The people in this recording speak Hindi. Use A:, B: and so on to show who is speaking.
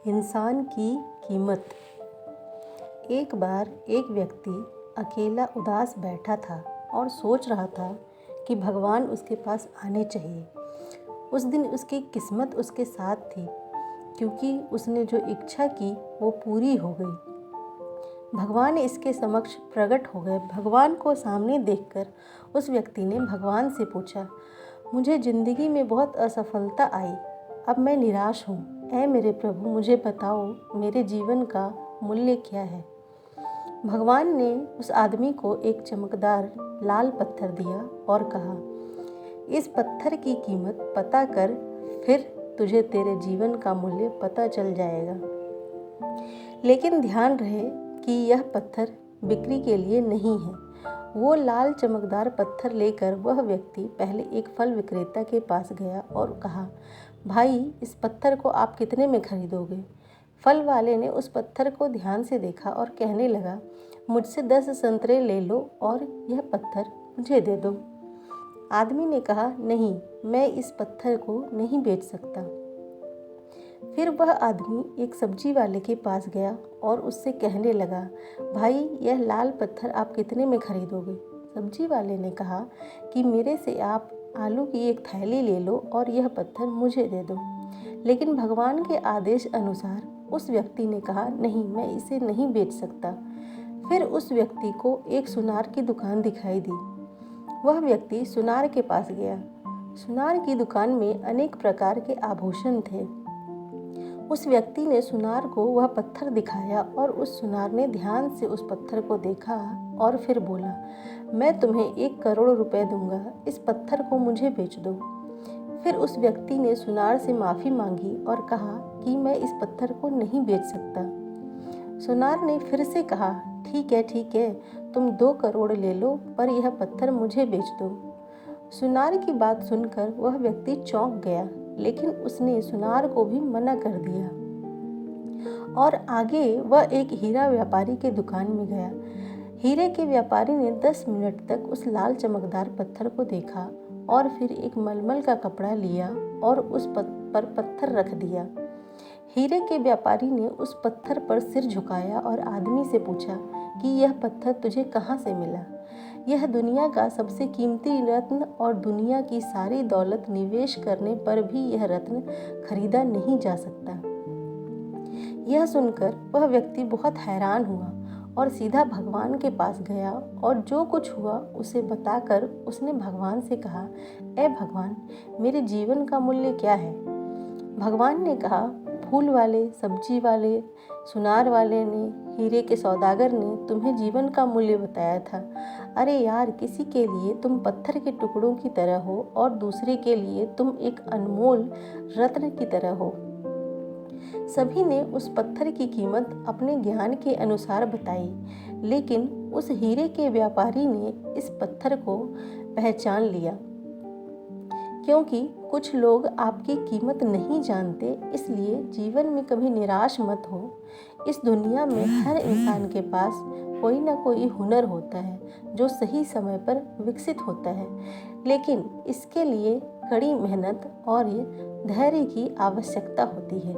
A: इंसान की कीमत। एक बार एक व्यक्ति अकेला उदास बैठा था और सोच रहा था कि भगवान उसके पास आने चाहिए। उस दिन उसकी किस्मत उसके साथ थी, क्योंकि उसने जो इच्छा की वो पूरी हो गई। भगवान इसके समक्ष प्रकट हो गए। भगवान को सामने देखकर उस व्यक्ति ने भगवान से पूछा, मुझे ज़िंदगी में बहुत असफलता आई, अब मैं निराश हूँ। ऐ मेरे प्रभु, मुझे बताओ मेरे जीवन का मूल्य क्या है। भगवान ने उस आदमी को एक चमकदार लाल पत्थर दिया और कहा, इस पत्थर की कीमत पता कर, फिर तुझे तेरे जीवन का मूल्य पता चल जाएगा। लेकिन ध्यान रहे कि यह पत्थर बिक्री के लिए नहीं है। वो लाल चमकदार पत्थर लेकर वह व्यक्ति पहले एक फल विक्रेता के पास गया और कहा, भाई, इस पत्थर को आप कितने में खरीदोगे? फल वाले ने उस पत्थर को ध्यान से देखा और कहने लगा, मुझसे 10 संतरे ले लो और यह पत्थर मुझे दे दो। आदमी ने कहा, नहीं, मैं इस पत्थर को नहीं बेच सकता। फिर वह आदमी एक सब्जी वाले के पास गया और उससे कहने लगा, भाई, यह लाल पत्थर आप कितने में खरीदोगे? सब्जी वाले ने कहा कि मेरे से आप आलू की एक थैली ले लो और यह पत्थर मुझे दे दो। लेकिन भगवान के आदेश अनुसार उस व्यक्ति ने कहा, नहीं, मैं इसे नहीं बेच सकता। फिर उस व्यक्ति को एक सुनार की दुकान दिखाई दी। वह व्यक्ति सुनार के पास गया। सुनार की दुकान में अनेक प्रकार के आभूषण थे। उस व्यक्ति ने सुनार को वह पत्थर दिखाया और उस सुनार ने ध्यान से उस पत्थर को देखा और फिर बोला, मैं तुम्हें 1 करोड़ रुपए दूंगा, इस पत्थर को मुझे बेच दो। फिर उस व्यक्ति ने सुनार से माफ़ी मांगी और कहा कि मैं इस पत्थर को नहीं बेच सकता। सुनार ने फिर से कहा, ठीक है, तुम 2 करोड़ ले लो, पर यह पत्थर मुझे बेच दो। सुनार की बात सुनकर वह व्यक्ति चौंक गया, लेकिन उसने सुनार को भी मना कर दिया और आगे वह एक हीरा व्यापारी के दुकान में गया। हीरे के व्यापारी ने 10 मिनट तक उस लाल चमकदार पत्थर को देखा और फिर एक मलमल का कपड़ा लिया और उस पर पत्थर रख दिया। हीरे के व्यापारी ने उस पत्थर पर सिर झुकाया और आदमी से पूछा कि यह पत्थर तुझे कहाँ से मिला? यह दुनिया का सबसे कीमती रत्न और दुनिया की सारी दौलत निवेश करने पर भी यह रत्न खरीदा नहीं जा सकता। यह सुनकर वह व्यक्ति बहुत हैरान हुआ और सीधा भगवान के पास गया और जो कुछ हुआ उसे बताकर उसने भगवान से कहा, ऐ भगवान, मेरे जीवन का मूल्य क्या है? भगवान ने कहा, फूल वाले, सब्जी वाले, सुनार वाले ने, हीरे के सौदागर ने तुम्हें जीवन का मूल्य बताया था। अरे यार, किसी के लिए तुम पत्थर के टुकड़ों की तरह हो और दूसरे के लिए तुम एक अनमोल रत्न की तरह हो। सभी ने उस पत्थर की कीमत अपने ज्ञान के अनुसार बताई, लेकिन उस हीरे के व्यापारी ने इस पत्थर को पहचान लिया। क्योंकि कुछ लोग आपकी कीमत नहीं जानते, इसलिए जीवन में कभी निराश मत हो। इस दुनिया में हर इंसान के पास कोई ना कोई हुनर होता है जो सही समय पर विकसित होता है, लेकिन इसके लिए कड़ी मेहनत और धैर्य की आवश्यकता होती है।